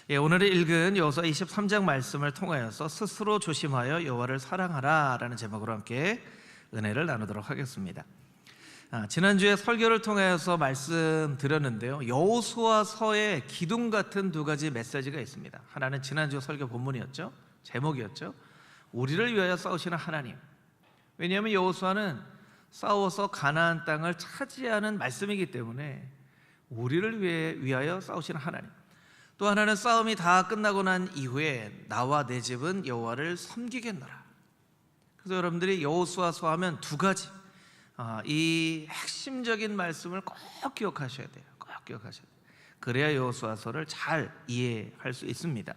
오늘 읽은 여호수아 23장 말씀을 통하여서 스스로 조심하여 여호와를 사랑하라 라는 제목으로 함께 은혜를 나누도록 하겠습니다. 지난주에 설교를 통하여서 말씀드렸는데요, 여호수아서에 기둥 같은 두 가지 메시지가 있습니다. 하나는 지난주 설교 본문이었죠. 제목이었죠. 우리를 위하여 싸우시는 하나님. 왜냐하면 여호수아는 싸워서 가나안 땅을 차지하는 말씀이기 때문에 우리를 위하여 싸우시는 하나님. 또 하나는 싸움이 다 끝나고 난 이후에 나와 내 집은 여호와를 섬기겠노라. 그래서 여러분들이 여호수아서 하면 두 가지, 이 핵심적인 말씀을 꼭 기억하셔야 돼요. 꼭 기억하셔야 돼요. 그래야 여호수아서를 잘 이해할 수 있습니다.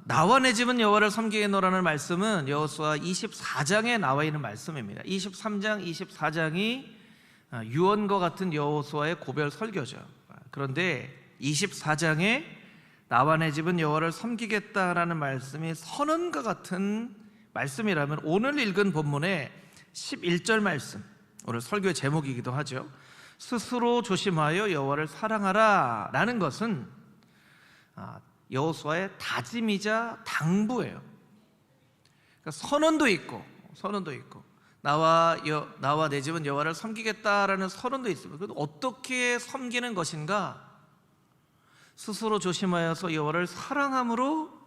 나와 내 집은 여호와를 섬기겠노라는 말씀은 여호수아 24장에 나와 있는 말씀입니다. 23장, 24장이 유언과 같은 여호수아의 고별 설교죠. 그런데 24장에 나와 내 집은 여호와를 섬기겠다라는 말씀이 선언과 같은 말씀이라면 오늘 읽은 본문의 11절 말씀, 오늘 설교의 제목이기도 하죠. 스스로 조심하여 여호와를 사랑하라 라는 것은 여호수아의 다짐이자 당부예요. 그러니까 선언도 있고 나와 내 집은 여호와를 섬기겠다라는 선언도 있습니다. 그런데 어떻게 섬기는 것인가? 스스로 조심하여서 여호와를 사랑함으로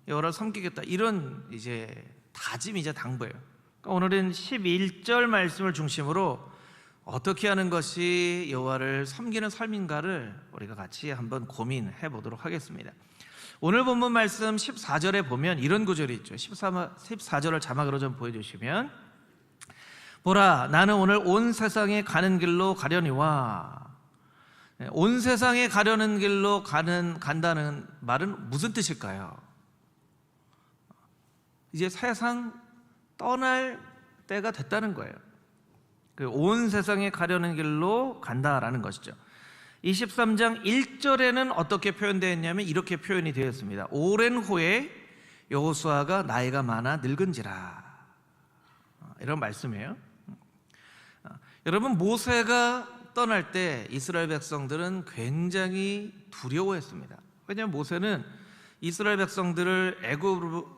여호와를 섬기겠다, 이런 이제 다짐이자 당부예요. 그러니까 오늘은 11절 말씀을 중심으로 어떻게 하는 것이 여호와를 섬기는 삶인가를 우리가 같이 한번 고민해 보도록 하겠습니다. 오늘 본문 말씀 14절에 보면 이런 구절이 있죠. 14절을 자막으로 좀 보여주시면, 보라, 나는 오늘 온 세상에 가는 길로 가려니와. 온 세상에 가려는 길로 간다는 말은 무슨 뜻일까요? 이제 세상 떠날 때가 됐다는 거예요. 온 세상에 가려는 길로 간다라는 것이죠. 23장 1절에는 어떻게 표현되어 있냐면 이렇게 표현이 되어 있습니다. 오랜 후에 여호수아가 나이가 많아 늙은지라, 이런 말씀이에요. 여러분, 모세가 떠날 때 이스라엘 백성들은 굉장히 두려워했습니다. 왜냐하면 모세는 이스라엘 백성들을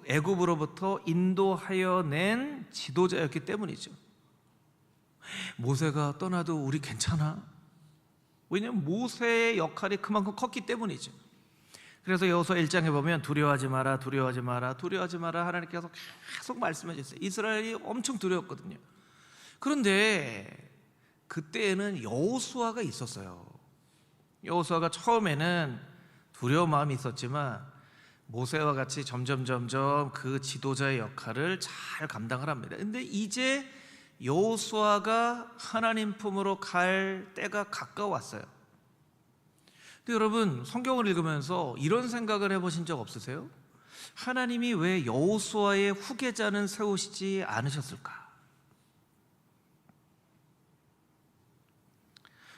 애굽으로부터 인도하여 낸 지도자였기 때문이죠. 모세가 떠나도 우리 괜찮아? 왜냐하면 모세의 역할이 그만큼 컸기 때문이죠. 그래서 여호수아 1장에 보면 두려워하지 마라, 두려워하지 마라, 두려워하지 마라, 하나님께서 계속 말씀해 주셨어요. 이스라엘이 엄청 두려웠거든요. 그런데 그때에는 여호수아가 있었어요. 여호수아가 처음에는 두려운 마음이 있었지만 모세와 같이 점점 그 지도자의 역할을 잘 감당을 합니다. 근데 이제 여호수아가 하나님 품으로 갈 때가 가까웠어요. 근데 여러분, 성경을 읽으면서 이런 생각을 해보신 적 없으세요? 하나님이 왜 여호수아의 후계자는 세우시지 않으셨을까?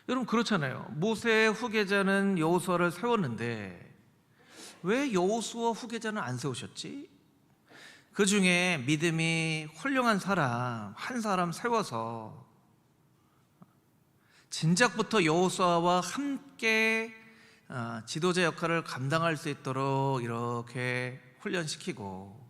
여러분, 그렇잖아요. 모세의 후계자는 여호수아를 세웠는데 왜 여호수아 후계자는 안 세우셨지? 그 중에 믿음이 훌륭한 사람 한 사람 세워서 진작부터 여호수아와 함께 지도자 역할을 감당할 수 있도록 이렇게 훈련시키고,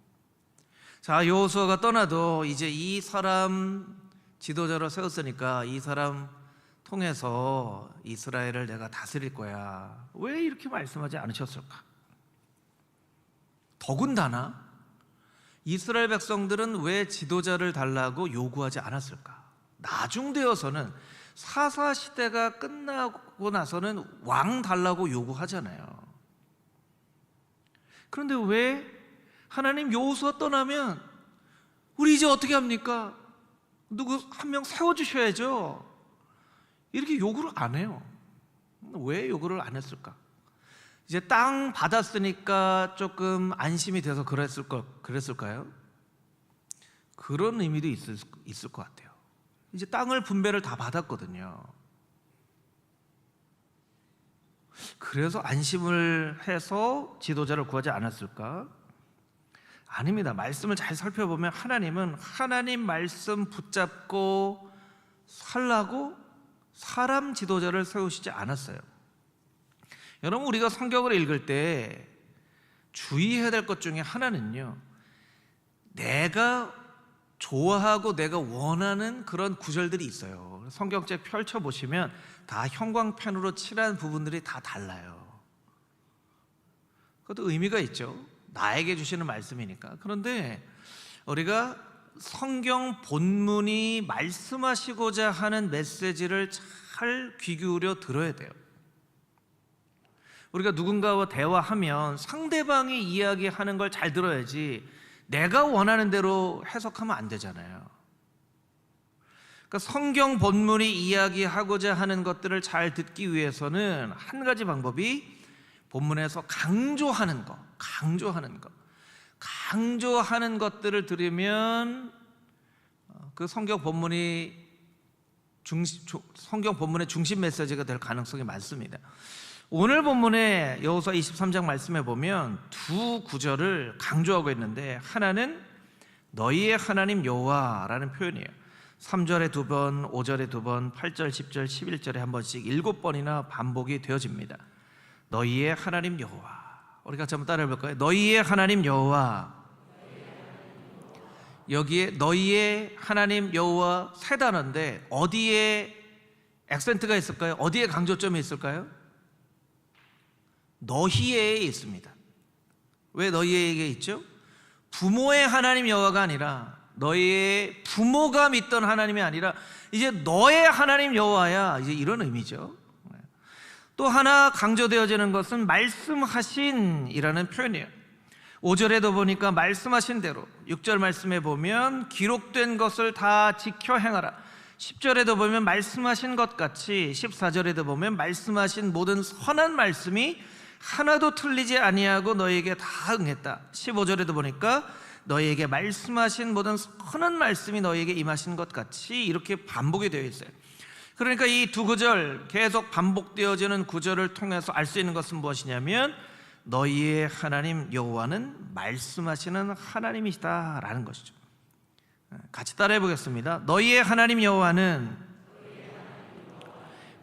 자, 여호수아가 떠나도 이제 이 사람 지도자로 세웠으니까 이 사람 통해서 이스라엘을 내가 다스릴 거야, 왜 이렇게 말씀하지 않으셨을까? 더군다나 이스라엘 백성들은 왜 지도자를 달라고 요구하지 않았을까? 나중 되어서는 사사시대가 끝나고 나서는 왕 달라고 요구하잖아요. 그런데 왜 하나님 여호수아 떠나면 우리 이제 어떻게 합니까? 누구 한 명 세워주셔야죠, 이렇게 요구를 안 해요. 왜 요구를 안 했을까? 이제 땅 받았으니까 조금 안심이 돼서 그랬을까요? 그런 의미도 있을 것 같아요. 이제 땅을 분배를 다 받았거든요. 그래서 안심을 해서 지도자를 구하지 않았을까? 아닙니다. 말씀을 잘 살펴보면 하나님은 하나님 말씀 붙잡고 살라고 사람 지도자를 세우시지 않았어요. 여러분, 우리가 성경을 읽을 때 주의해야 될 것 중에 하나는요, 내가 좋아하고 내가 원하는 그런 구절들이 있어요. 성경책 펼쳐보시면 다 형광펜으로 칠한 부분들이 다 달라요. 그것도 의미가 있죠. 나에게 주시는 말씀이니까. 그런데 우리가 성경 본문이 말씀하시고자 하는 메시지를 잘 귀 기울여 들어야 돼요. 우리가 누군가와 대화하면 상대방이 이야기하는 걸 잘 들어야지 내가 원하는 대로 해석하면 안 되잖아요. 그러니까 성경 본문이 이야기하고자 하는 것들을 잘 듣기 위해서는 한 가지 방법이 본문에서 강조하는 것들을 들으면 그 성경 본문의 중심 메시지가 될 가능성이 많습니다. 오늘 본문의 여호수아 23장 말씀에 보면 두 구절을 강조하고 있는데, 하나는 너희의 하나님 여호와라는 표현이에요. 3절에 2번, 5절에 2번, 8절, 10절, 11절에 한 번씩 7번이나 반복이 되어집니다. 너희의 하나님 여호와. 우리 같이 한번 따라해 볼까요? 너희의 하나님 여호와. 여기에 너희의 하나님 여호와 세 단어인데 어디에 액센트가 있을까요? 어디에 강조점이 있을까요? 너희에 있습니다. 왜 너희에게 있죠? 부모의 하나님 여호와가 아니라, 너희의 부모가 믿던 하나님이 아니라 이제 너의 하나님 여호와야, 이제 이런 의미죠. 또 하나 강조되어지는 것은 말씀하신이라는 표현이에요. 5절에도 보니까 말씀하신 대로, 6절 말씀에 보면 기록된 것을 다 지켜 행하라, 10절에도 보면 말씀하신 것 같이, 14절에도 보면 말씀하신 모든 선한 말씀이 하나도 틀리지 아니하고 너희에게 다 응했다, 15절에도 보니까 너희에게 말씀하신 모든 선한 말씀이 너희에게 임하신 것 같이, 이렇게 반복이 되어 있어요. 그러니까 이 두 구절, 계속 반복되어지는 구절을 통해서 알 수 있는 것은 무엇이냐면 너희의 하나님 여호와는 말씀하시는 하나님이시다라는 것이죠. 같이 따라해 보겠습니다. 너희의 하나님 여호와는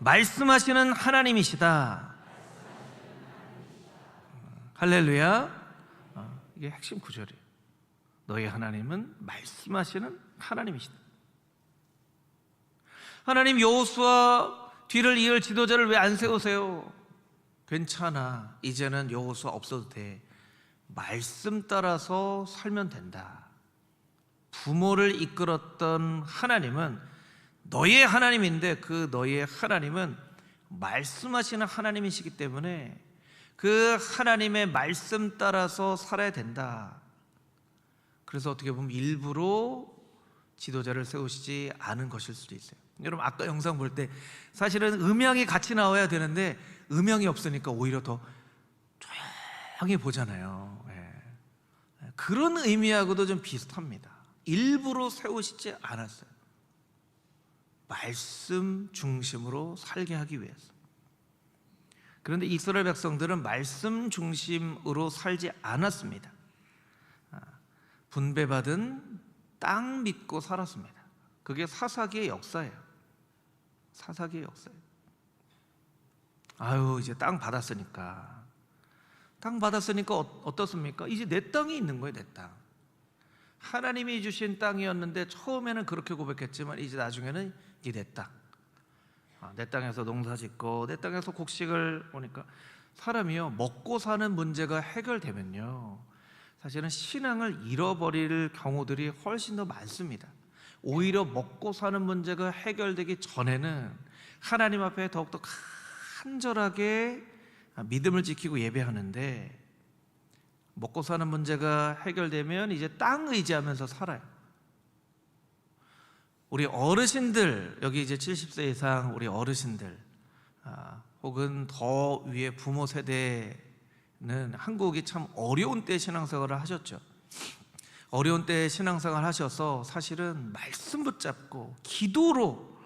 말씀하시는 하나님이시다. 할렐루야. 이게 핵심 구절이에요. 너희 하나님은 말씀하시는 하나님이시다. 하나님, 여호수아 뒤를 이을 지도자를 왜 안 세우세요? 괜찮아, 이제는 여호수아 없어도 돼. 말씀 따라서 살면 된다. 부모를 이끌었던 하나님은 너희의 하나님인데, 그 너희의 하나님은 말씀하시는 하나님이시기 때문에 그 하나님의 말씀 따라서 살아야 된다. 그래서 어떻게 보면 일부러 지도자를 세우시지 않은 것일 수도 있어요. 여러분, 아까 영상 볼 때 사실은 음향이 같이 나와야 되는데 음향이 없으니까 오히려 더 조용히 보잖아요. 그런 의미하고도 좀 비슷합니다. 일부러 세우시지 않았어요. 말씀 중심으로 살게 하기 위해서. 그런데 이스라엘 백성들은 말씀 중심으로 살지 않았습니다. 분배받은 땅 믿고 살았습니다. 그게 사사기의 역사예요. 사사기의 역사예요. 아유, 이제 땅 받았으니까 어떻습니까? 이제 내 땅이 있는 거예요. 내 땅. 하나님이 주신 땅이었는데 처음에는 그렇게 고백했지만 이제 나중에는 이게 내 땅. 내 땅에서 농사 짓고 내 땅에서 곡식을 보니까, 사람이요, 먹고 사는 문제가 해결되면요, 사실은 신앙을 잃어버릴 경우들이 훨씬 더 많습니다. 오히려 먹고 사는 문제가 해결되기 전에는 하나님 앞에 더욱더 간절하게 믿음을 지키고 예배하는데, 먹고 사는 문제가 해결되면 이제 땅 의지하면서 살아요. 우리 어르신들, 여기 이제 70세 이상 우리 어르신들, 혹은 더 위에 부모 세대는 한국이 참 어려운 때 신앙생활을 하셨죠. 어려운 때 신앙생활 하셔서 사실은 말씀 붙잡고 기도로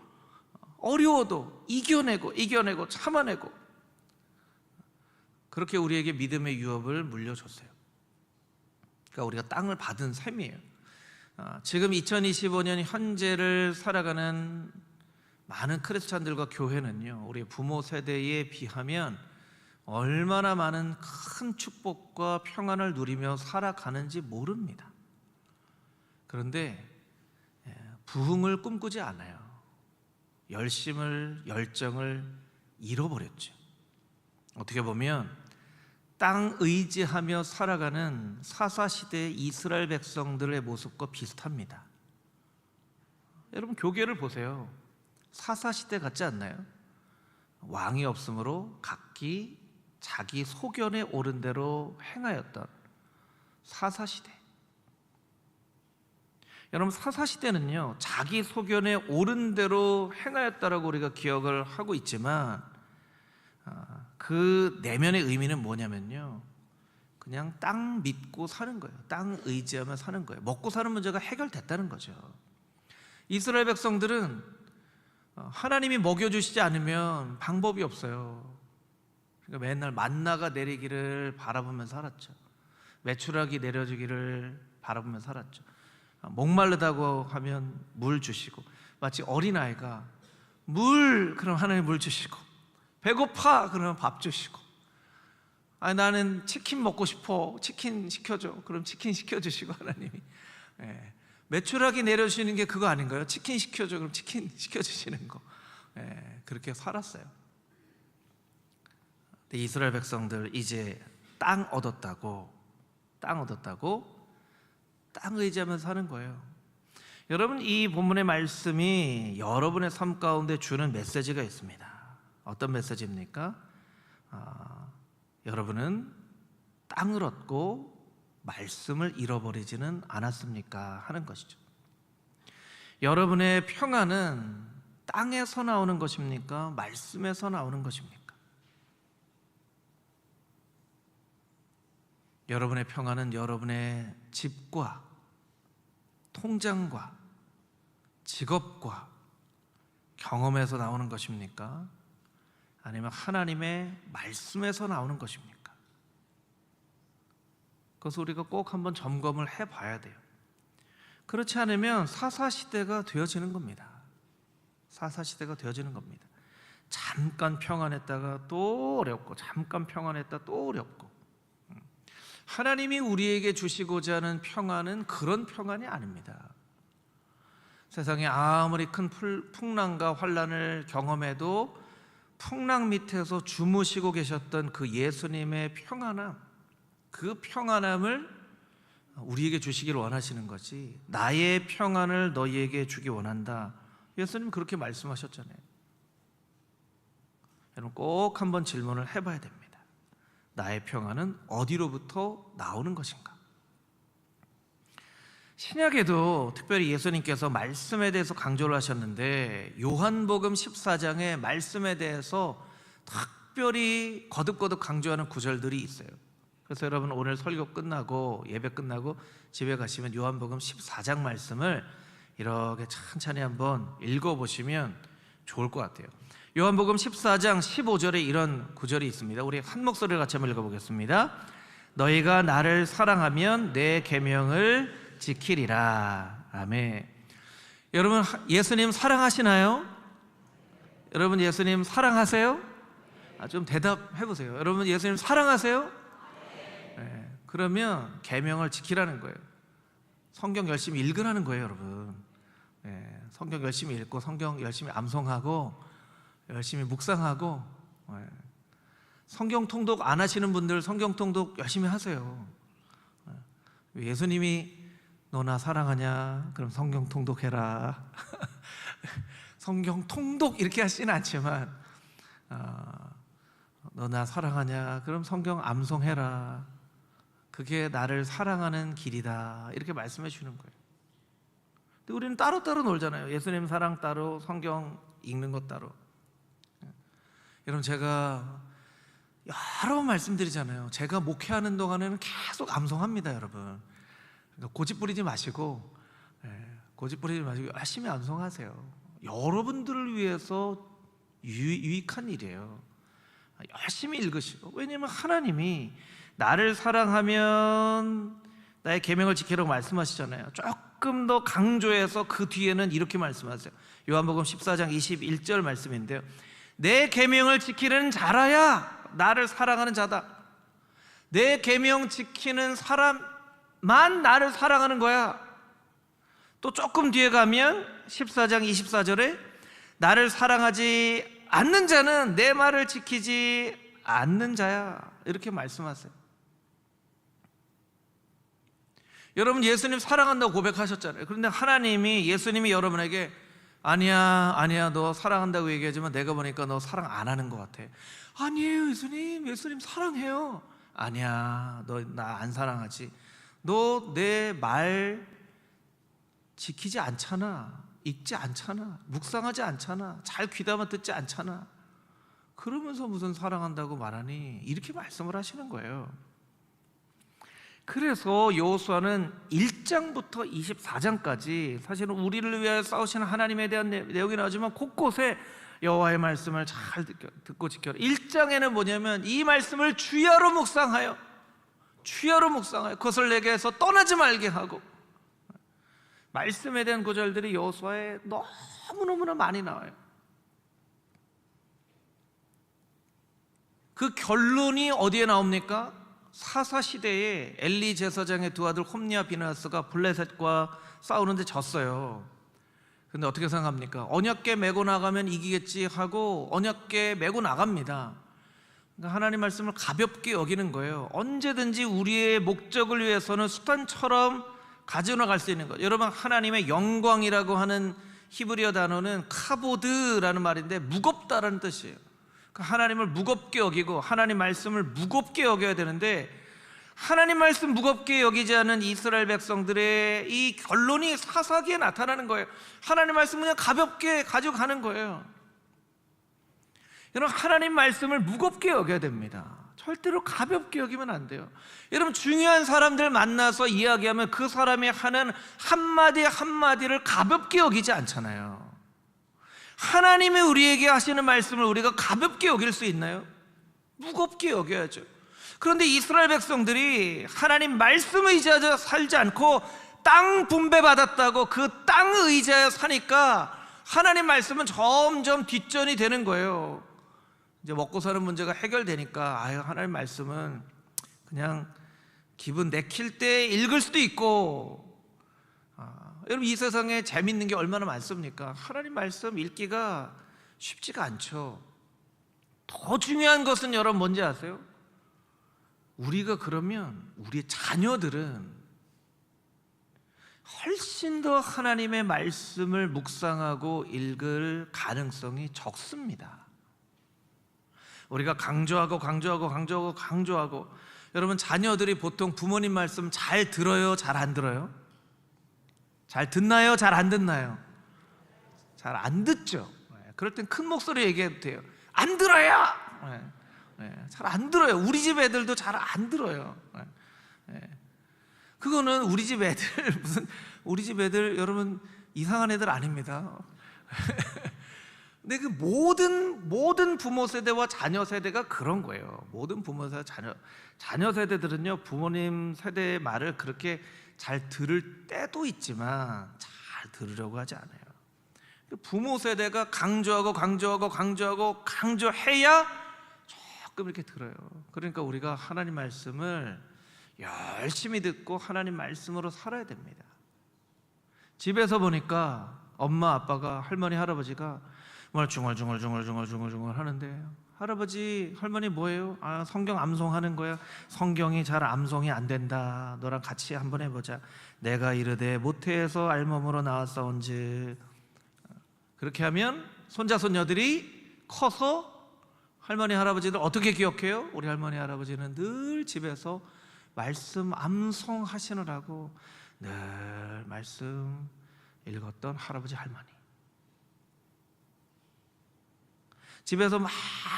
어려워도 이겨내고 참아내고, 그렇게 우리에게 믿음의 유업을 물려줬어요. 그러니까 우리가 땅을 받은 셈이에요. 지금 2025년 현재를 살아가는 많은 크리스찬들과 교회는요, 우리 부모 세대에 비하면 얼마나 많은 큰 축복과 평안을 누리며 살아가는지 모릅니다. 그런데 부흥을 꿈꾸지 않아요. 열정을 잃어버렸죠. 어떻게 보면 땅 의지하며 살아가는 사사시대의 이스라엘 백성들의 모습과 비슷합니다. 여러분, 교계를 보세요. 사사시대 같지 않나요? 왕이 없으므로 각기 자기 소견에 옳은 대로 행하였던 사사시대. 여러분, 사사시대는요, 자기 소견에 옳은 대로 행하였다라고 우리가 기억을 하고 있지만 그 내면의 의미는 뭐냐면요, 그냥 땅 믿고 사는 거예요. 땅 의지하며 사는 거예요. 먹고 사는 문제가 해결됐다는 거죠. 이스라엘 백성들은 하나님이 먹여주시지 않으면 방법이 없어요. 그러니까 맨날 만나가 내리기를 바라보며 살았죠. 메추라기 내려주기를 바라보며 살았죠. 목마르다고 하면 물 주시고, 마치 어린아이가 그럼 하나님 물 주시고, 배고파 그러면 밥 주시고, 나는 치킨 먹고 싶어, 치킨 시켜줘, 그럼 치킨 시켜주시고, 하나님이 메추라기 내려주시는 게 그거 아닌가요? 치킨 시켜줘, 그럼 치킨 시켜주시는 거. 그렇게 살았어요. 근데 이스라엘 백성들 이제 땅 얻었다고 땅 의지하면서 사는 거예요. 여러분, 이 본문의 말씀이 여러분의 삶 가운데 주는 메시지가 있습니다. 어떤 메시지입니까? 여러분은 땅을 얻고 말씀을 잃어버리지는 않았습니까? 하는 것이죠. 여러분의 평안은 땅에서 나오는 것입니까? 말씀에서 나오는 것입니까? 여러분의 평안은 여러분의 집과 통장과 직업과 경험에서 나오는 것입니까? 아니면 하나님의 말씀에서 나오는 것입니까? 그래서 우리가 꼭 한번 점검을 해봐야 돼요. 그렇지 않으면 사사시대가 되어지는 겁니다. 사사시대가 되어지는 겁니다. 잠깐 평안했다가 또 어렵고, 잠깐 평안했다 또 어렵고. 하나님이 우리에게 주시고자 하는 평안은 그런 평안이 아닙니다. 세상에 아무리 큰 풍랑과 환난을 경험해도 풍랑 밑에서 주무시고 계셨던 그 예수님의 평안함, 그 평안함을 우리에게 주시길 원하시는 거지, 나의 평안을 너희에게 주기 원한다, 예수님 그렇게 말씀하셨잖아요. 여러분, 꼭 한번 질문을 해봐야 됩니다. 나의 평안은 어디로부터 나오는 것인가? 신약에도 특별히 예수님께서 말씀에 대해서 강조를 하셨는데, 요한복음 14장에 말씀에 대해서 특별히 거듭거듭 강조하는 구절들이 있어요. 그래서 여러분, 오늘 설교 끝나고 예배 끝나고 집에 가시면 요한복음 14장 말씀을 이렇게 천천히 한번 읽어보시면 좋을 것 같아요. 요한복음 14장 15절에 이런 구절이 있습니다. 우리 한 목소리를 같이 한번 읽어보겠습니다. 너희가 나를 사랑하면 내 계명을 지키리라. 아멘. 여러분, 예수님 사랑하시나요? 여러분, 예수님 사랑하세요? 좀 대답해 보세요. 여러분, 예수님 사랑하세요? 네. 그러면 계명을 지키라는 거예요. 성경 열심히 읽으라는 거예요, 여러분. 네. 성경 열심히 읽고, 성경 열심히 암송하고, 열심히 묵상하고. 네. 성경 통독 안 하시는 분들 성경 통독 열심히 하세요. 네. 예수님이 너 나 사랑하냐? 그럼 성경 통독해라. 성경 통독 이렇게 하시진 않지만, 너 나 사랑하냐? 그럼 성경 암송해라. 그게 나를 사랑하는 길이다, 이렇게 말씀해 주는 거예요. 근데 우리는 따로따로 놀잖아요. 예수님 사랑 따로, 성경 읽는 것 따로. 여러분, 제가 여러 번 말씀드리잖아요. 제가 목회하는 동안에는 계속 암송합니다, 여러분. 그러니까 고집 부리지 마시고, 열심히 암송하세요. 여러분들을 위해서 유익한 일이에요. 열심히 읽으시고. 왜냐하면 하나님이 나를 사랑하면 나의 계명을 지키라고 말씀하시잖아요. 조금 더 강조해서 그 뒤에는 이렇게 말씀하세요. 요한복음 14장 21절 말씀인데요, 내 계명을 지키는 자라야 나를 사랑하는 자다. 내 계명 지키는 사람만 나를 사랑하는 거야. 또 조금 뒤에 가면 14장 24절에 나를 사랑하지 않는 자는 내 말을 지키지 않는 자야, 이렇게 말씀하세요. 여러분, 예수님 사랑한다고 고백하셨잖아요. 그런데 예수님이 여러분에게 아니야 너 사랑한다고 얘기하지만 내가 보니까 너 사랑 안 하는 것 같아. 아니에요 예수님 사랑해요. 아니야, 너 나 안 사랑하지. 너 내 말 지키지 않잖아, 읽지 않잖아, 묵상하지 않잖아, 잘 귀담아 듣지 않잖아. 그러면서 무슨 사랑한다고 말하니? 이렇게 말씀을 하시는 거예요. 그래서 여호수아는 1장부터 24장까지 사실은 우리를 위하여 싸우시는 하나님에 대한 내용이 나오지만 곳곳에 여호와의 말씀을 잘 듣고 지켜라. 1장에는 뭐냐면 이 말씀을 주야로 묵상하여 그것을 내게서 떠나지 말게 하고, 말씀에 대한 구절들이 여호수아에 너무너무나 많이 나와요. 그 결론이 어디에 나옵니까? 사사시대에 엘리 제사장의 두 아들 홈니와 비느하스가 블레셋과 싸우는데 졌어요. 근데 어떻게 생각합니까? 언약궤 메고 나가면 이기겠지 하고 언약궤 메고 나갑니다. 그러니까 하나님 말씀을 가볍게 여기는 거예요. 언제든지 우리의 목적을 위해서는 수단처럼 가져나갈 수 있는 것. 여러분, 하나님의 영광이라고 하는 히브리어 단어는 카보드라는 말인데 무겁다라는 뜻이에요. 하나님을 무겁게 여기고 하나님 말씀을 무겁게 여겨야 되는데, 하나님 말씀 무겁게 여기지 않은 이스라엘 백성들의 이 결론이 사사기에 나타나는 거예요. 하나님 말씀 그냥 가볍게 가지고 가는 거예요. 여러분, 하나님 말씀을 무겁게 여겨야 됩니다. 절대로 가볍게 여기면 안 돼요. 여러분, 중요한 사람들 만나서 이야기하면 그 사람이 하는 한마디 한마디를 가볍게 여기지 않잖아요. 하나님이 우리에게 하시는 말씀을 우리가 가볍게 여길 수 있나요? 무겁게 여겨야죠. 그런데 이스라엘 백성들이 하나님 말씀을 의지하여 살지 않고 땅 분배받았다고 그 땅을 의지하여 사니까 하나님 말씀은 점점 뒷전이 되는 거예요. 이제 먹고 사는 문제가 해결되니까 하나님 말씀은 그냥 기분 내킬 때 읽을 수도 있고, 여러분, 이 세상에 재밌는 게 얼마나 많습니까? 하나님 말씀 읽기가 쉽지가 않죠. 더 중요한 것은 여러분 뭔지 아세요? 우리가 그러면 우리 자녀들은 훨씬 더 하나님의 말씀을 묵상하고 읽을 가능성이 적습니다. 우리가 강조하고 여러분, 자녀들이 보통 부모님 말씀 잘 들어요, 잘 안 들어요? 잘 듣나요? 잘 안 듣나요? 잘 안 듣죠. 그럴 땐 큰 목소리 얘기해도 돼요. 안 들어요. 잘 안 들어요. 우리 집 애들도 잘 안 들어요. 그거는 우리 집 애들 여러분 이상한 애들 아닙니다. 근데 그 모든 부모 세대와 자녀 세대가 그런 거예요. 모든 부모 세대, 자녀 세대들은요, 부모님 세대의 말을 그렇게 잘 들을 때도 있지만 잘 들으려고 하지 않아요. 부모 세대가 강조해야 조금 이렇게 들어요. 그러니까 우리가 하나님 말씀을 열심히 듣고 하나님 말씀으로 살아야 됩니다. 집에서 보니까 엄마 아빠가 할머니 할아버지가 뭘 중얼중얼 하는데, 할아버지 할머니 뭐예요? 성경 암송하는 거야. 성경이 잘 암송이 안 된다. 너랑 같이 한번 해보자. 내가 이르되 모태에서 알몸으로 나왔사온즉. 그렇게 하면 손자 손녀들이 커서 할머니 할아버지들 어떻게 기억해요? 우리 할머니 할아버지는 늘 집에서 말씀 암송하시느라고 늘 말씀 읽었던 할아버지 할머니. 집에서 막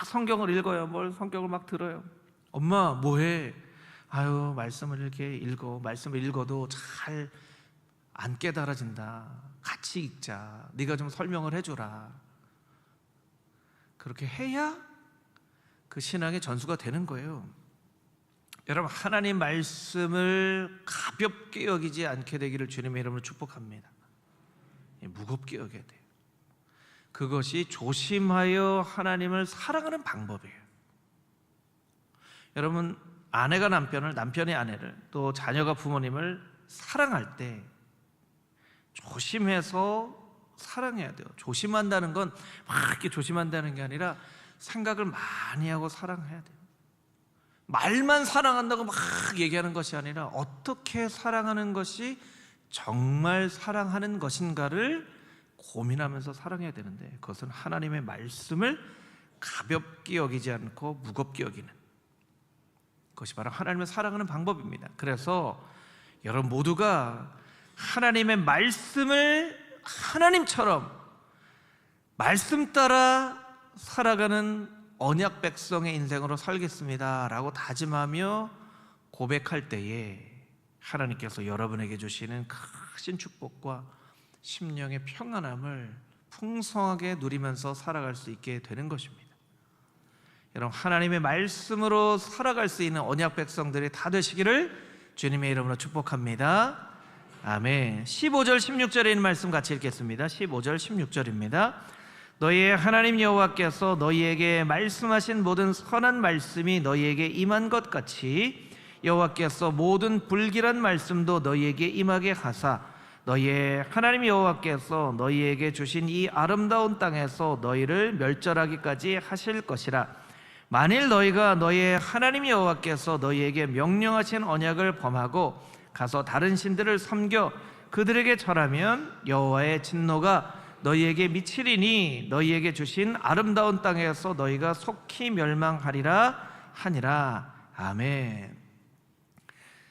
성경을 읽어요. 성경을 막 들어요. 엄마 뭐해? 말씀을 이렇게 읽어. 말씀을 읽어도 잘 안 깨달아진다. 같이 읽자. 네가 좀 설명을 해주라. 그렇게 해야 그 신앙의 전수가 되는 거예요. 여러분, 하나님 말씀을 가볍게 여기지 않게 되기를 주님의 이름으로 축복합니다. 무겁게 여겨야 돼요. 그것이 조심하여 하나님을 사랑하는 방법이에요. 여러분, 아내가 남편을, 남편이 아내를, 또 자녀가 부모님을 사랑할 때 조심해서 사랑해야 돼요. 조심한다는 건 막 이렇게 조심한다는 게 아니라 생각을 많이 하고 사랑해야 돼요. 말만 사랑한다고 막 얘기하는 것이 아니라 어떻게 사랑하는 것이 정말 사랑하는 것인가를 고민하면서 사랑해야 되는데, 그것은 하나님의 말씀을 가볍게 여기지 않고 무겁게 여기는 그것이 바로 하나님을 사랑하는 방법입니다. 그래서 여러분 모두가 하나님의 말씀을 하나님처럼 말씀 따라 살아가는 언약 백성의 인생으로 살겠습니다 라고 다짐하며 고백할 때에 하나님께서 여러분에게 주시는 크신 축복과 심령의 평안함을 풍성하게 누리면서 살아갈 수 있게 되는 것입니다. 여러분, 하나님의 말씀으로 살아갈 수 있는 언약 백성들이 다 되시기를 주님의 이름으로 축복합니다. 아멘. 15절 16절에 있는 말씀 같이 읽겠습니다. 15절 16절입니다. 너희의 하나님 여호와께서 너희에게 말씀하신 모든 선한 말씀이 너희에게 임한 것 같이 여호와께서 모든 불길한 말씀도 너희에게 임하게 하사 너희의 하나님 여호와께서 너희에게 주신 이 아름다운 땅에서 너희를 멸절하기까지 하실 것이라. 만일 너희가 너희의 하나님 여호와께서 너희에게 명령하신 언약을 범하고 가서 다른 신들을 섬겨 그들에게 절하면 여호와의 진노가 너희에게 미치리니 너희에게 주신 아름다운 땅에서 너희가 속히 멸망하리라 하니라. 아멘.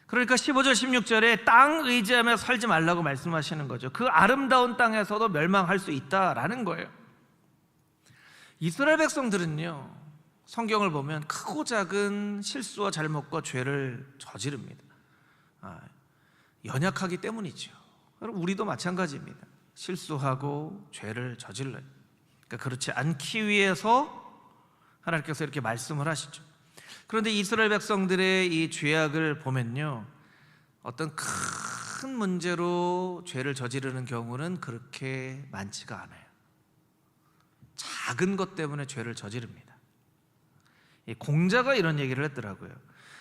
그러니까 15절 16절에 땅 의지하며 살지 말라고 말씀하시는 거죠. 그 아름다운 땅에서도 멸망할 수 있다라는 거예요. 이스라엘 백성들은요, 성경을 보면 크고 작은 실수와 잘못과 죄를 저지릅니다. 연약하기 때문이죠. 우리도 마찬가지입니다. 실수하고 죄를 저질러요. 그러니까 그렇지 않기 위해서 하나님께서 이렇게 말씀을 하시죠. 그런데 이스라엘 백성들의 이 죄악을 보면요, 어떤 큰 문제로 죄를 저지르는 경우는 그렇게 많지가 않아요. 작은 것 때문에 죄를 저지릅니다. 이 공자가 이런 얘기를 했더라고요.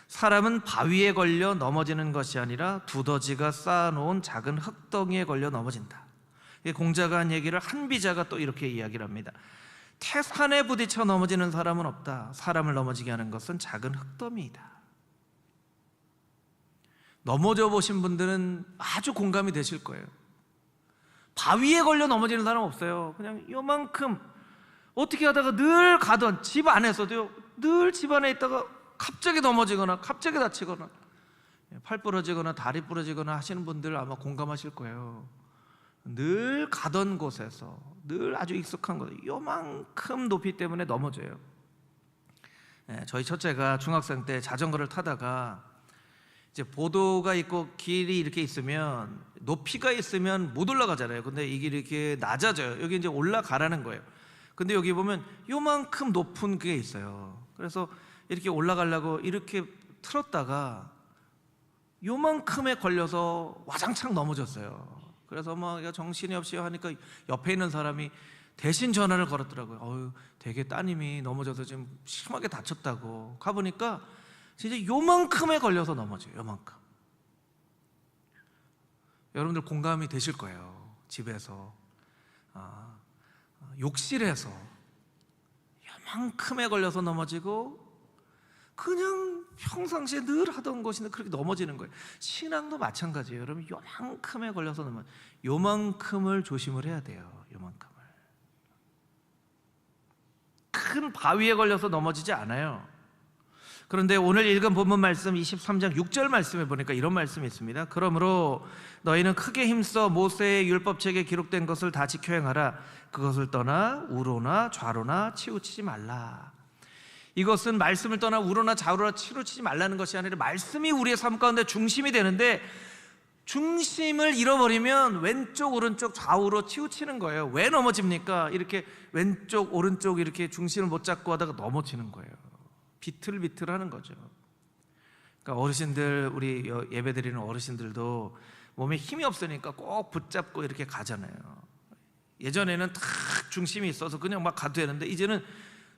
사람은 바위에 걸려 넘어지는 것이 아니라 두더지가 쌓아놓은 작은 흙덩이에 걸려 넘어진다. 공자가 한 얘기를 한비자가 또 이렇게 이야기를 합니다. 태산에 부딪혀 넘어지는 사람은 없다. 사람을 넘어지게 하는 것은 작은 흙더미이다. 넘어져 보신 분들은 아주 공감이 되실 거예요. 바위에 걸려 넘어지는 사람 없어요. 그냥 요만큼 어떻게 하다가 늘 가던 집 안에서도요, 늘 집 안에 있다가 갑자기 넘어지거나 갑자기 다치거나 팔 부러지거나 다리 부러지거나 하시는 분들 아마 공감하실 거예요. 늘 가던 곳에서 늘 아주 익숙한 곳, 요만큼 높이 때문에 넘어져요. 저희 첫째가 중학생 때 자전거를 타다가 이제 보도가 있고 길이 이렇게 있으면, 높이가 있으면 못 올라가잖아요. 근데 이 길이 이렇게 낮아져요. 여기 이제 올라가라는 거예요. 근데 여기 보면 요만큼 높은 게 있어요. 그래서 이렇게 올라가려고 이렇게 틀었다가 요만큼에 걸려서 와장창 넘어졌어요. 그래서 막 정신이 없이 하니까 옆에 있는 사람이 대신 전화를 걸었더라고요. 되게 따님이 넘어져서 지금 심하게 다쳤다고. 가보니까 진짜 요만큼에 걸려서 넘어져요. 요만큼. 여러분들 공감이 되실 거예요. 집에서, 욕실에서 요만큼에 걸려서 넘어지고 그냥 평상시에 늘 하던 것인데 그렇게 넘어지는 거예요. 신앙도 마찬가지예요. 여러분, 요만큼에 걸려서 넘어져. 요만큼을 조심을 해야 돼요. 요만큼을. 큰 바위에 걸려서 넘어지지 않아요. 그런데 오늘 읽은 본문 말씀 23장 6절 말씀에 보니까 이런 말씀이 있습니다. 그러므로 너희는 크게 힘써 모세의 율법책에 기록된 것을 다 지켜 행하라. 그것을 떠나 우로나 좌로나 치우치지 말라. 이것은 말씀을 떠나 우로나 좌로나 치우치지 말라는 것이 아니라 말씀이 우리의 삶 가운데 중심이 되는데, 중심을 잃어버리면 왼쪽 오른쪽 좌우로 치우치는 거예요. 왜 넘어집니까? 이렇게 왼쪽 오른쪽 이렇게 중심을 못 잡고 하다가 넘어지는 거예요. 비틀비틀하는 거죠. 그러니까 어르신들, 우리 예배드리는 어르신들도 몸에 힘이 없으니까 꼭 붙잡고 이렇게 가잖아요. 예전에는 딱 중심이 있어서 그냥 막 가도 되는데, 이제는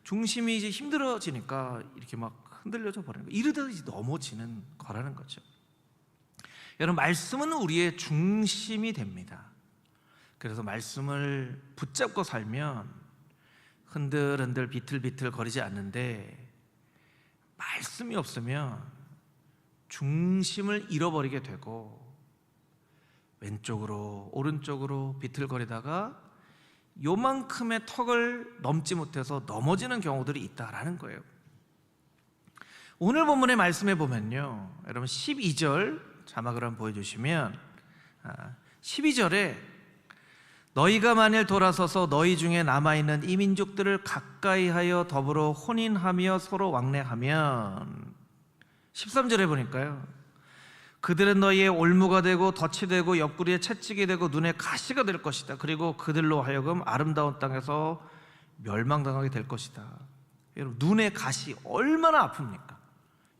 중심이 이제 힘들어지니까 이렇게 막 흔들려져 버리는 거예요. 이러다가 넘어지는 거라는 거죠. 여러분, 말씀은 우리의 중심이 됩니다. 그래서 말씀을 붙잡고 살면 흔들흔들 비틀비틀 거리지 않는데, 말씀이 없으면 중심을 잃어버리게 되고 왼쪽으로 오른쪽으로 비틀거리다가 요만큼의 턱을 넘지 못해서 넘어지는 경우들이 있다라는 거예요. 오늘 본문의 말씀에 보면요, 여러분 12절 자막을 한번 보여주시면 12절에 너희가 만일 돌아서서 너희 중에 남아있는 이 민족들을 가까이하여 더불어 혼인하며 서로 왕래하면, 13절에 보니까요, 그들은 너희의 올무가 되고 덫이 되고 옆구리에 채찍이 되고 눈에 가시가 될 것이다. 그리고 그들로 하여금 아름다운 땅에서 멸망당하게 될 것이다. 여러분, 눈에 가시 얼마나 아픕니까?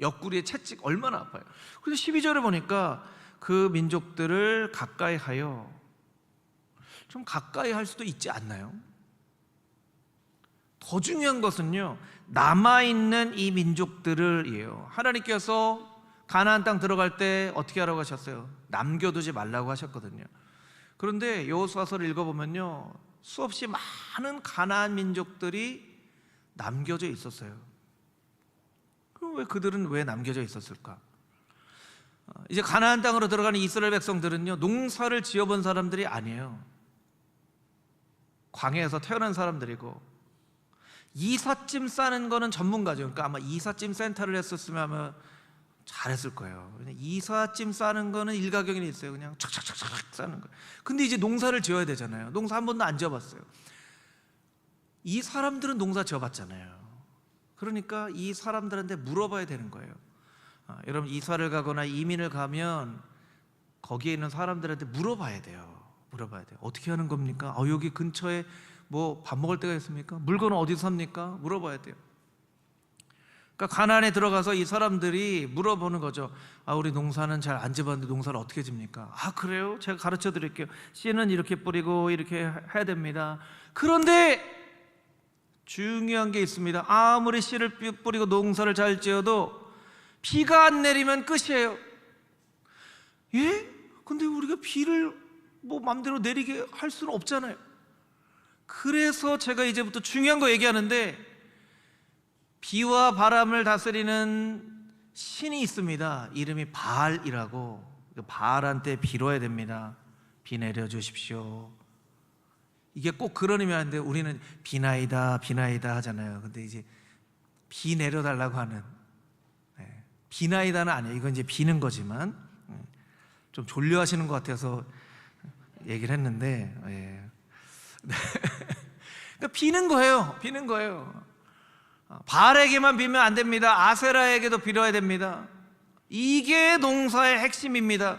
옆구리에 채찍 얼마나 아파요. 그래서 12절에 보니까 그 민족들을 가까이 하여, 좀 가까이 할 수도 있지 않나요? 더 중요한 것은요, 남아있는 이 민족들을이에요. 하나님께서 가나안 땅 들어갈 때 어떻게 하라고 하셨어요? 남겨두지 말라고 하셨거든요. 그런데 여호수아서를 읽어보면요, 수없이 많은 가나안 민족들이 남겨져 있었어요. 그럼 그들은 왜 남겨져 있었을까? 이제 가나안 땅으로 들어가는 이스라엘 백성들은요, 농사를 지어본 사람들이 아니에요. 광야에서 태어난 사람들이고, 이삿짐 싸는 거는 전문가죠. 그러니까 아마 이삿짐 센터를 했었으면 아마 잘했을 거예요. 이삿짐 싸는 거는 일가견이 있어요. 그냥 착착착착 싸는 거예요. 근데 이제 농사를 지어야 되잖아요. 농사 한 번도 안 지어봤어요. 이 사람들은 농사 지어봤잖아요. 그러니까 이 사람들한테 물어봐야 되는 거예요. 여러분, 이사를 가거나 이민을 가면 거기에 있는 사람들한테 물어봐야 돼요. 물어봐야 돼요. 어떻게 하는 겁니까? 여기 근처에 뭐 밥 먹을 데가 있습니까? 물건은 어디서 삽니까? 물어봐야 돼요. 그러니까 가나안에 들어가서 이 사람들이 물어보는 거죠. 우리 농사는 잘 안 지어봤는데 농사를 어떻게 집니까? 그래요? 제가 가르쳐 드릴게요. 씨는 이렇게 뿌리고 이렇게 해야 됩니다. 그런데 중요한 게 있습니다. 아무리 씨를 뿌리고 농사를 잘 지어도 비가 안 내리면 끝이에요. 예? 근데 우리가 비를 뭐 맘대로 내리게 할 수는 없잖아요. 그래서 제가 이제부터 중요한 거 얘기하는데, 비와 바람을 다스리는 신이 있습니다. 이름이 바알이라고. 바알한테 빌어야 됩니다. 비 내려주십시오. 이게 꼭 그런 의미 아닌데, 우리는 비나이다 비나이다 하잖아요. 근데 이제 비 내려달라고 하는, 비나이다는 아니에요. 이건 이제 비는 거지만 좀 졸려하시는 것 같아서 얘기를 했는데, 그러니까 비는 거예요. 비는 거예요. 바알에게만 비면 안 됩니다. 아세라에게도 빌어야 됩니다. 이게 농사의 핵심입니다.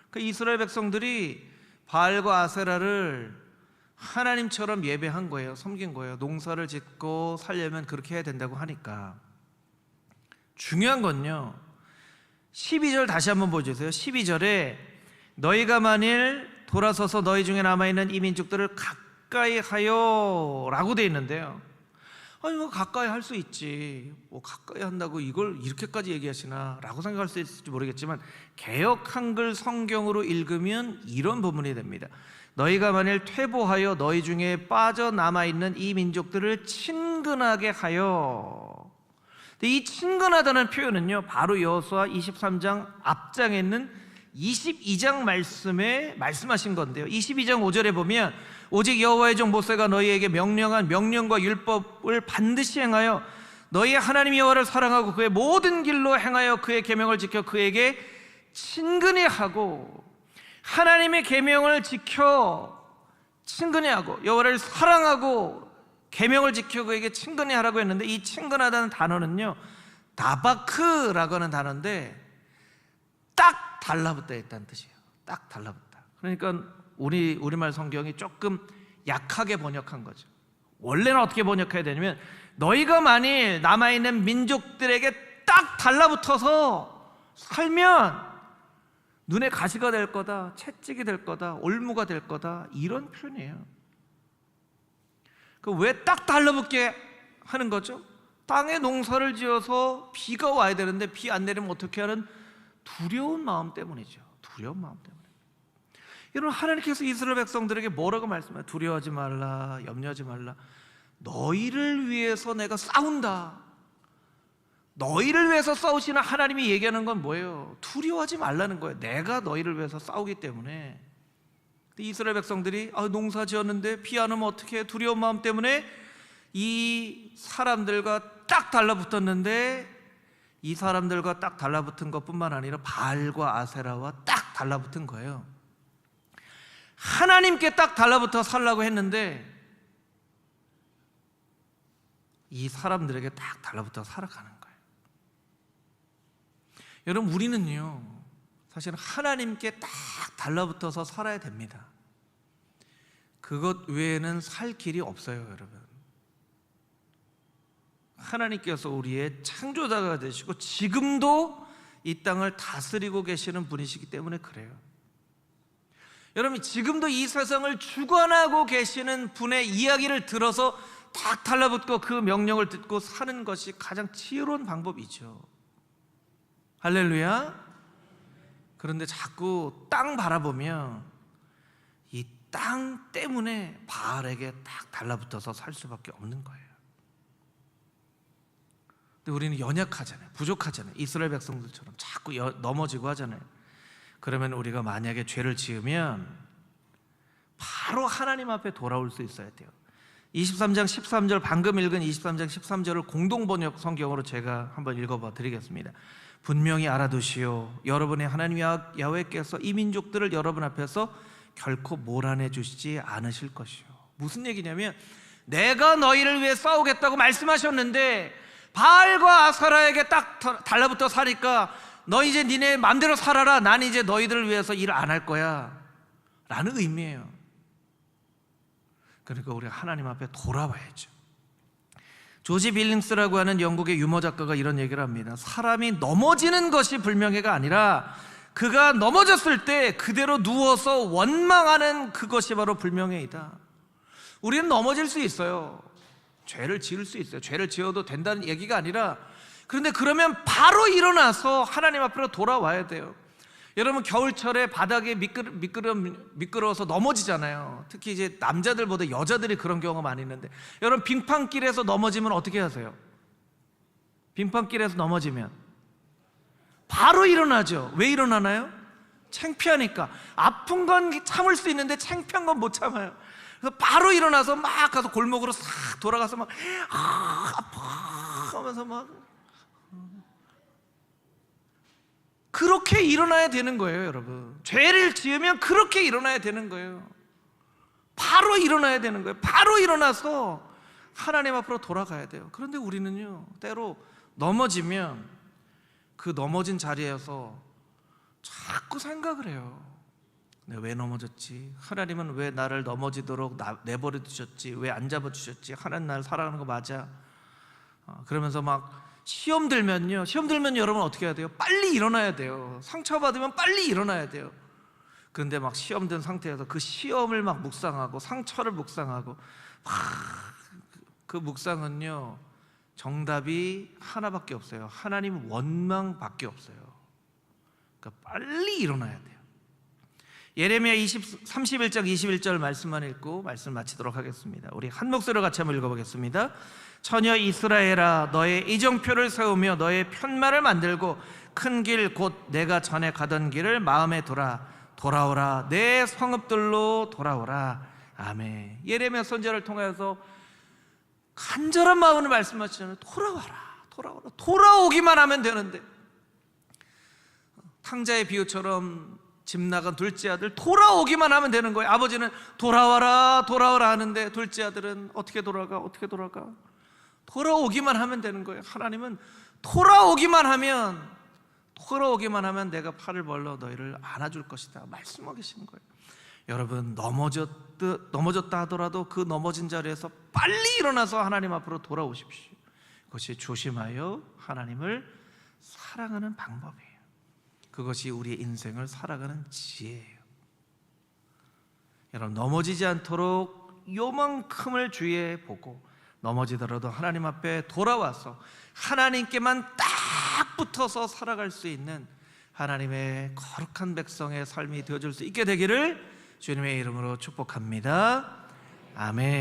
그 이스라엘 백성들이 바알과 아세라를 하나님처럼 예배한 거예요. 섬긴 거예요. 농사를 짓고 살려면 그렇게 해야 된다고 하니까. 중요한 건요, 12절 다시 한번 보여주세요. 12절에 너희가 만일 돌아서서 너희 중에 남아있는 이 민족들을 가까이 하여 라고 되어 있는데요, 뭐 가까이 할 수 있지, 뭐 가까이 한다고 이걸 이렇게까지 얘기하시나 라고 생각할 수 있을지 모르겠지만, 개역 한글 성경으로 읽으면 이런 부분이 됩니다. 너희가 만일 퇴보하여 너희 중에 빠져남아있는 이 민족들을 친근하게 하여. 이 친근하다는 표현은요, 바로 여호수아 23장 앞장에 있는 22장 말씀에 말씀하신 건데요, 22장 5절에 보면 오직 여호와의 종 모세가 너희에게 명령한 명령과 율법을 반드시 행하여 너희의 하나님 여호와를 사랑하고 그의 모든 길로 행하여 그의 계명을 지켜 그에게 친근히 하고. 하나님의 계명을 지켜 친근히 하고, 여호와를 사랑하고 계명을 지켜 그에게 친근히 하라고 했는데, 이 친근하다는 단어는요, 다바크라고 하는 단어인데 딱 달라붙다 있다는 뜻이에요. 딱 달라붙다. 그러니까 우리말 성경이 조금 약하게 번역한 거죠. 원래는 어떻게 번역해야 되냐면, 너희가 만일 남아있는 민족들에게 딱 달라붙어서 살면 눈에 가시가 될 거다, 채찍이 될 거다, 올무가 될 거다, 이런 표현이에요. 왜 딱 달라붙게 하는 거죠? 땅에 농사를 지어서 비가 와야 되는데 비 안 내리면 어떻게 하는 두려운 마음 때문이죠. 두려운 마음 때문에. 여러분, 하나님께서 이스라엘 백성들에게 뭐라고 말씀해요? 두려워하지 말라, 염려하지 말라. 너희를 위해서 내가 싸운다. 너희를 위해서 싸우시는 하나님이 얘기하는 건 뭐예요? 두려워하지 말라는 거예요. 내가 너희를 위해서 싸우기 때문에. 이스라엘 백성들이 농사 지었는데 비 안 오면 어떻게 해? 두려운 마음 때문에 이 사람들과 딱 달라붙었는데, 이 사람들과 딱 달라붙은 것뿐만 아니라 바알과 아세라와 딱 달라붙은 거예요. 하나님께 딱 달라붙어 살라고 했는데 이 사람들에게 딱 달라붙어 살아가는 거예요. 여러분, 우리는요 사실 하나님께 딱 달라붙어서 살아야 됩니다. 그것 외에는 살 길이 없어요. 여러분, 하나님께서 우리의 창조자가 되시고 지금도 이 땅을 다스리고 계시는 분이시기 때문에 그래요. 여러분, 지금도 이 세상을 주관하고 계시는 분의 이야기를 들어서 딱 달라붙고 그 명령을 듣고 사는 것이 가장 지혜로운 방법이죠. 할렐루야. 그런데 자꾸 땅 바라보면 이 땅 때문에 바알에게 딱 달라붙어서 살 수밖에 없는 거예요. 근데 우리는 연약하잖아요. 부족하잖아요. 이스라엘 백성들처럼 자꾸 넘어지고 하잖아요. 그러면 우리가 만약에 죄를 지으면 바로 하나님 앞에 돌아올 수 있어야 돼요. 23장 13절, 방금 읽은 23장 13절을 공동번역 성경으로 제가 한번 읽어봐 드리겠습니다. 분명히 알아두시오. 여러분의 하나님 야훼께서 이 민족들을 여러분 앞에서 결코 몰아내 주시지 않으실 것이요. 무슨 얘기냐면, 내가 너희를 위해 싸우겠다고 말씀하셨는데 바알과 아사라에게 딱 달라붙어 사니까 너 이제 니네 마음대로 살아라, 난 이제 너희들을 위해서 일을 안 할 거야 라는 의미예요. 그러니까 우리가 하나님 앞에 돌아와야죠. 조지 빌링스라고 하는 영국의 유머 작가가 이런 얘기를 합니다. 사람이 넘어지는 것이 불명예가 아니라 그가 넘어졌을 때 그대로 누워서 원망하는 그것이 바로 불명예이다. 우리는 넘어질 수 있어요. 죄를 지을 수 있어요. 죄를 지어도 된다는 얘기가 아니라, 그런데 그러면 바로 일어나서 하나님 앞으로 돌아와야 돼요. 여러분, 겨울철에 바닥에 미끄러워서 넘어지잖아요. 특히 이제 남자들보다 여자들이 그런 경우가 많이 있는데, 여러분, 빙판길에서 넘어지면 어떻게 하세요? 빙판길에서 넘어지면 바로 일어나죠. 왜 일어나나요? 창피하니까. 아픈 건 참을 수 있는데 창피한 건 못 참아요. 그래서 바로 일어나서 막 가서 골목으로 싹 돌아가서 막 아파 하면서 막 그렇게 일어나야 되는 거예요. 여러분, 죄를 지으면 그렇게 일어나야 되는 거예요. 바로 일어나야 되는 거예요. 바로 일어나서 하나님 앞으로 돌아가야 돼요. 그런데 우리는요, 때로 넘어지면 그 넘어진 자리에서 자꾸 생각을 해요. 내가 왜 넘어졌지? 하나님은 왜 나를 넘어지도록 내버려 두셨지? 왜 안 잡아주셨지? 하나님 나를 사랑하는 거 맞아? 그러면서 막 시험 들면 여러분 어떻게 해야 돼요? 빨리 일어나야 돼요. 상처받으면 빨리 일어나야 돼요. 그런데 막 시험 든 상태에서 그 시험을 막 묵상하고 상처를 묵상하고 그 묵상은요, 정답이 하나밖에 없어요. 하나님 원망밖에 없어요. 그러니까 빨리 일어나야 돼요. 예레미야 31장 21절 말씀만 읽고 말씀 마치도록 하겠습니다. 우리 한 목소리로 같이 한번 읽어보겠습니다. 처녀 이스라엘아, 너의 이정표를 세우며 너의 편말을 만들고 큰 길 곧 내가 전에 가던 길을 마음에 돌아오라. 내 성읍들로 돌아오라. 아멘. 예레미야 선지자를 통해서 간절한 마음으로 말씀하시잖아요. 돌아와라. 돌아오기만 하면 되는데, 탕자의 비유처럼 집 나간 둘째 아들 돌아오기만 하면 되는 거예요. 아버지는 돌아와라 하는데 둘째 아들은 어떻게 돌아가? 돌아오기만 하면 되는 거예요. 하나님은 돌아오기만 하면 내가 팔을 벌러 너희를 안아줄 것이다 말씀하고 계시는 거예요. 여러분, 넘어졌다 하더라도 그 넘어진 자리에서 빨리 일어나서 하나님 앞으로 돌아오십시오. 그것이 조심하여 하나님을 사랑하는 방법이에요. 그것이 우리의 인생을 살아가는 지혜예요. 여러분, 넘어지지 않도록 요만큼을 주의해 보고 넘어지더라도 하나님 앞에 돌아와서 하나님께만 딱 붙어서 살아갈 수 있는 하나님의 거룩한 백성의 삶이 되어줄 수 있게 되기를 주님의 이름으로 축복합니다. 아멘.